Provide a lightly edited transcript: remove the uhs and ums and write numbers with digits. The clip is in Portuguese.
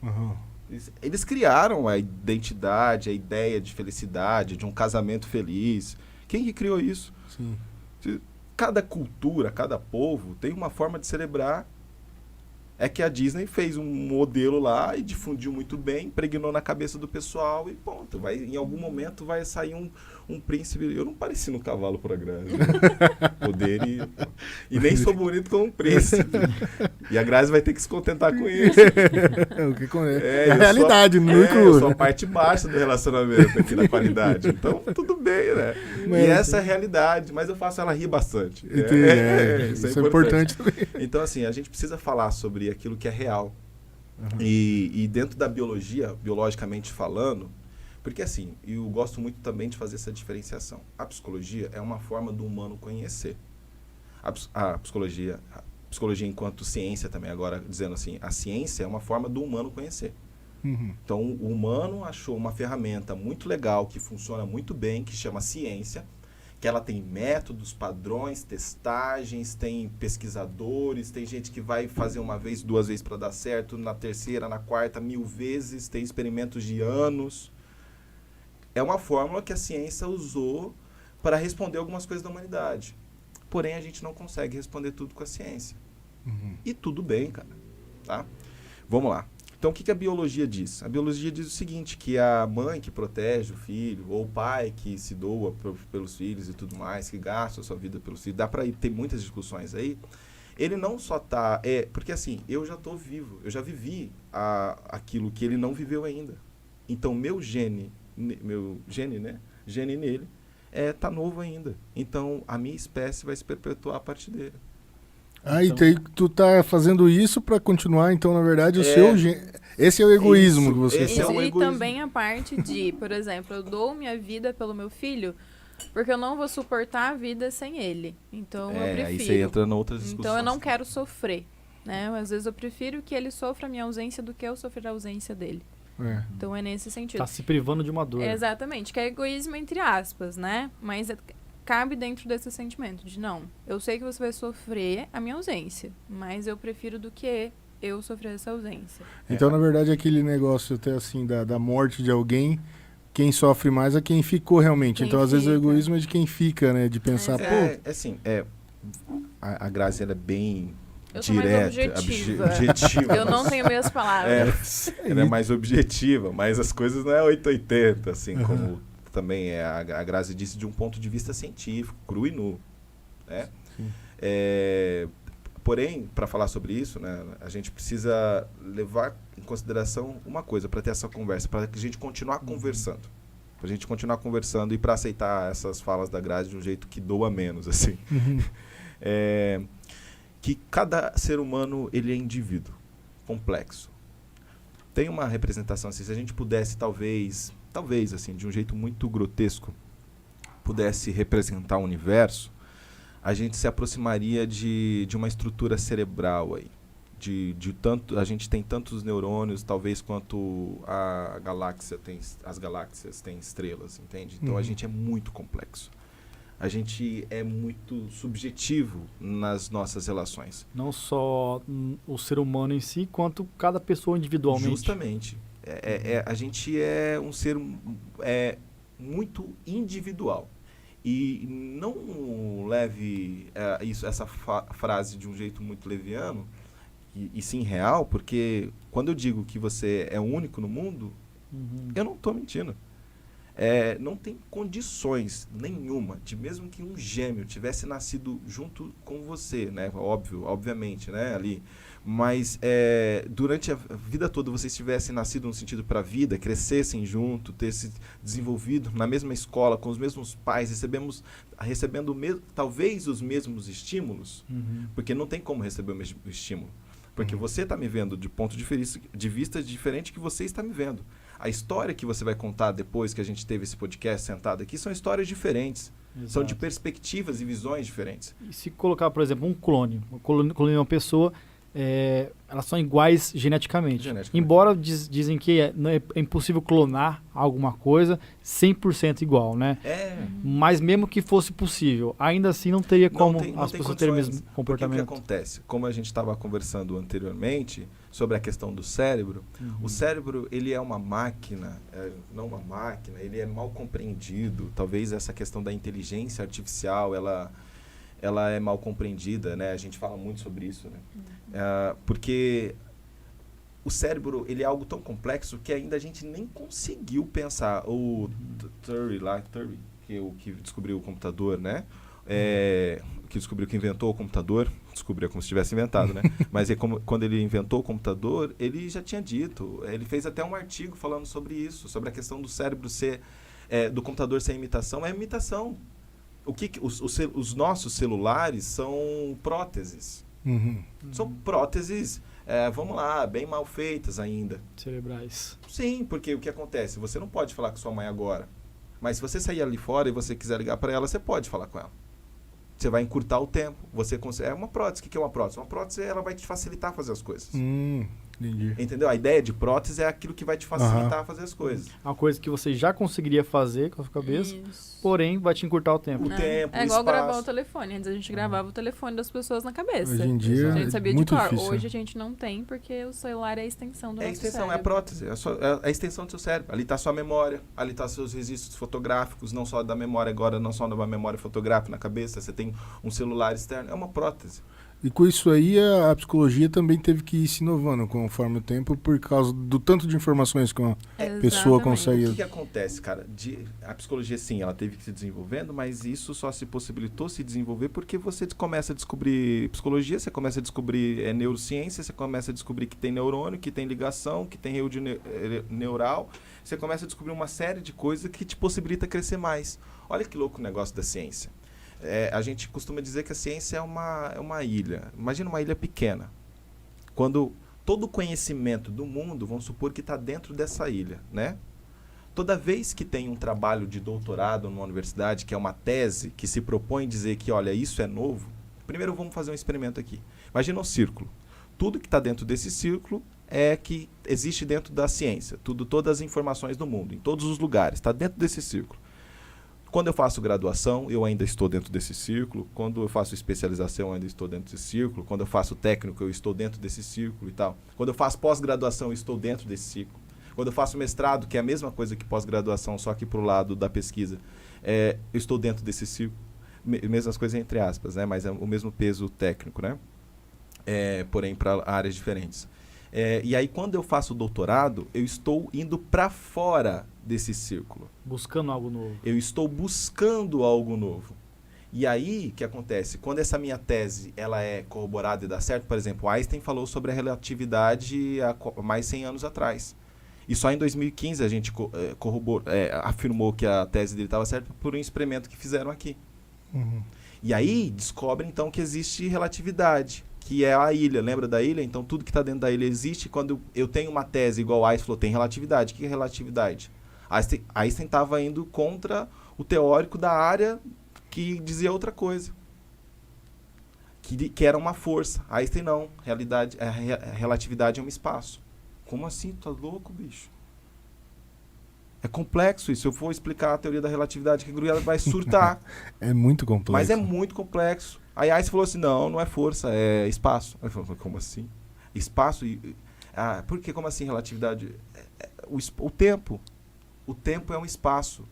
Uhum. Eles criaram a identidade, a ideia de felicidade, de um casamento feliz. Quem que criou isso? Sim. Cada cultura, cada povo tem uma forma de celebrar. É que a Disney fez um modelo lá e difundiu muito bem, impregnou na cabeça do pessoal e ponto. Em algum momento vai sair um príncipe. Eu não pareci no cavalo pra Grazi. Poder e nem sou bonito como um príncipe. E a Grazi vai ter que se contentar com isso. É a realidade, não é eu sou a parte baixa do relacionamento aqui na qualidade. Então, tudo bem, né? E essa é a realidade, mas eu faço ela rir bastante. Isso é importante também. Então, assim, a gente precisa falar sobre aquilo que é real. Uhum. E dentro da biologia, biologicamente falando, porque assim, eu gosto muito também de fazer essa diferenciação. A psicologia é uma forma do humano conhecer. A psicologia enquanto ciência também, agora dizendo assim, a ciência é uma forma do humano conhecer. Uhum. Então, o humano achou uma ferramenta muito legal, que funciona muito bem, que chama ciência, que ela tem métodos, padrões, testagens, tem pesquisadores, tem gente que vai fazer uma vez, 2 vezes para dar certo, na terceira, na quarta, 1000 vezes, tem experimentos de anos. É uma fórmula que a ciência usou para responder algumas coisas da humanidade. Porém, a gente não consegue responder tudo com a ciência. Uhum. E tudo bem, cara. Tá? Vamos lá. Então, o que a biologia diz? A biologia diz o seguinte, que a mãe que protege o filho, ou o pai que se doa pelos filhos e tudo mais, que gasta a sua vida pelos filhos, dá para ter muitas discussões aí, ele não só tá... porque assim, eu já estou vivo, eu já vivi aquilo que ele não viveu ainda. Então, meu gene nele, tá novo ainda. Então, a minha espécie vai se perpetuar a partir dele. Então tu tá fazendo isso para continuar, então, na verdade, o seu... Esse é o egoísmo que você fala. E também a parte de, por exemplo, eu dou minha vida pelo meu filho, porque eu não vou suportar a vida sem ele. Então, eu prefiro. Aí você entra em outras discussões. Então, eu não quero sofrer, né? Às vezes eu prefiro que ele sofra a minha ausência do que eu sofrer a ausência dele. Então, é nesse sentido. Tá se privando de uma dor. Exatamente, que é egoísmo entre aspas, né? Mas cabe dentro desse sentimento de não, eu sei que você vai sofrer a minha ausência, mas eu prefiro do que eu sofrer essa ausência. Então, na verdade, aquele negócio até assim da morte de alguém, quem sofre mais é quem ficou realmente. Então, às vezes, o egoísmo é de quem fica, né? De pensar, a Grazi, ela é bem... Eu sou mais objetiva. Eu não tenho meias palavras. Ela é mais objetiva, mas as coisas não é 880, assim, como também a Grazi disse, de um ponto de vista científico, cru e nu. Né? Porém, para falar sobre isso, né, a gente precisa levar em consideração uma coisa para ter essa conversa, para a gente continuar conversando. Para a gente continuar conversando e para aceitar essas falas da Grazi de um jeito que doa menos, assim. Que cada ser humano, ele é indivíduo, complexo. Tem uma representação assim, se a gente pudesse talvez assim, de um jeito muito grotesco, pudesse representar o universo, a gente se aproximaria de uma estrutura cerebral aí. A gente tem tantos neurônios, talvez, quanto as galáxias têm estrelas, entende? Então a gente é muito complexo. A gente é muito subjetivo nas nossas relações. Não só o ser humano em si, quanto cada pessoa individualmente. Justamente. A gente é um ser muito individual. E não leve essa frase de um jeito muito leviano, e sim real, porque quando eu digo que você é único no mundo, eu não estou mentindo. Não tem condições nenhuma de mesmo que um gêmeo tivesse nascido junto com você, né? Obviamente, né? Ali. Mas durante a vida toda vocês tivessem nascido no sentido para a vida, crescessem junto, ter se desenvolvido na mesma escola, com os mesmos pais, recebendo talvez os mesmos estímulos, porque não tem como receber o mesmo estímulo. Porque você está me vendo de ponto de vista diferente que você está me vendo. A história que você vai contar depois que a gente teve esse podcast sentado aqui são histórias diferentes. Exato. São de perspectivas e visões diferentes. E se colocar, por exemplo, um clone de uma pessoa, elas são iguais geneticamente. Embora dizem que é impossível clonar alguma coisa 100% igual, né? Mas mesmo que fosse possível, ainda assim não teria como as pessoas terem o mesmo comportamento. Porque o que acontece? Como a gente estava conversando anteriormente, sobre a questão do cérebro, o cérebro, ele é uma máquina, não uma máquina, ele é mal compreendido. Talvez essa questão da inteligência artificial, ela é mal compreendida, né? A gente fala muito sobre isso, né? Porque o cérebro, ele é algo tão complexo que ainda a gente nem conseguiu pensar. O Turing, que descobriu o computador, né? Que descobriu, que inventou o computador, descobriu como se tivesse inventado, né? Mas quando ele inventou o computador, ele já tinha dito, ele fez até um artigo falando sobre isso, sobre a questão do cérebro ser, do computador ser imitação. É imitação. Os nossos celulares são próteses. São próteses, vamos lá, bem mal feitas ainda. Cerebrais. Sim, porque o que acontece? Você não pode falar com sua mãe agora. Mas se você sair ali fora e você quiser ligar para ela, você pode falar com ela. Você vai encurtar o tempo. É uma prótese. O que é uma prótese? Uma prótese, ela vai te facilitar fazer as coisas. Entendi. Entendeu? A ideia de prótese é aquilo que vai te facilitar fazer as coisas. Uma coisa que você já conseguiria fazer com a sua cabeça, porém vai te encurtar o tempo. É igual gravar o telefone. Antes a gente gravava o telefone das pessoas na cabeça. Hoje em dia a gente sabia muito de cor. difícil. Hoje a gente não tem, porque o celular é a extensão do nosso É a prótese. É a extensão do seu cérebro. Ali está a sua memória, ali está seus registros fotográficos, não só da memória agora, não só da memória fotográfica na cabeça. Você tem um celular externo. É uma prótese. E com isso aí, a psicologia também teve que ir se inovando conforme o tempo, por causa do tanto de informações que uma pessoa consegue... O que acontece, cara? A psicologia, sim, ela teve que se desenvolvendo, mas isso só se possibilitou se desenvolver porque você começa a descobrir psicologia, você começa a descobrir neurociência, você começa a descobrir que tem neurônio, que tem ligação, que tem rede neural. Você começa a descobrir uma série de coisas que te possibilita crescer mais. Olha que louco o negócio da ciência. A gente costuma dizer que a ciência é uma ilha. Imagina uma ilha pequena. Quando todo o conhecimento do mundo, vamos supor que está dentro dessa ilha, né? Toda vez que tem um trabalho de doutorado numa universidade, que é uma tese, que se propõe dizer que, olha, isso é novo, primeiro vamos fazer um experimento aqui. Imagina um círculo. Tudo que está dentro desse círculo é que existe dentro da ciência. Todas as informações do mundo, em todos os lugares, está dentro desse círculo. Quando eu faço graduação, eu ainda estou dentro desse círculo. Quando eu faço especialização, eu ainda estou dentro desse círculo. Quando eu faço técnico, eu estou dentro desse círculo e tal. Quando eu faço pós-graduação, eu estou dentro desse círculo. Quando eu faço mestrado, que é a mesma coisa que pós-graduação, só que para o lado da pesquisa, eu estou dentro desse círculo. Mesmas coisas entre aspas, né? Mas é o mesmo peso técnico, né? Porém, para áreas diferentes. E aí, quando eu faço doutorado, eu estou indo para fora desse círculo. Buscando algo novo. Eu estou buscando algo novo. E aí, o que acontece? Quando essa minha tese ela é corroborada e dá certo, por exemplo, Einstein falou sobre a relatividade há mais de 100 anos atrás. E só em 2015 a gente afirmou que a tese dele estava certa por um experimento que fizeram aqui. E aí, descobre então que existe relatividade, que é a ilha. Lembra da ilha? Então, tudo que está dentro da ilha existe. Quando eu tenho uma tese igual Einstein falou, tem relatividade. O que é relatividade? Einstein estava indo contra o teórico da área que dizia outra coisa. Que era uma força. Einstein não. Relatividade é um espaço. Como assim? Tu tá louco, bicho? É complexo isso. Se eu for explicar a teoria da relatividade, que ela vai surtar. É muito complexo. Mas é muito complexo. Aí Einstein falou assim, não é força, é espaço. Aí eu falei, como assim? Espaço? Por que como assim relatividade? O tempo. O tempo é um espaço.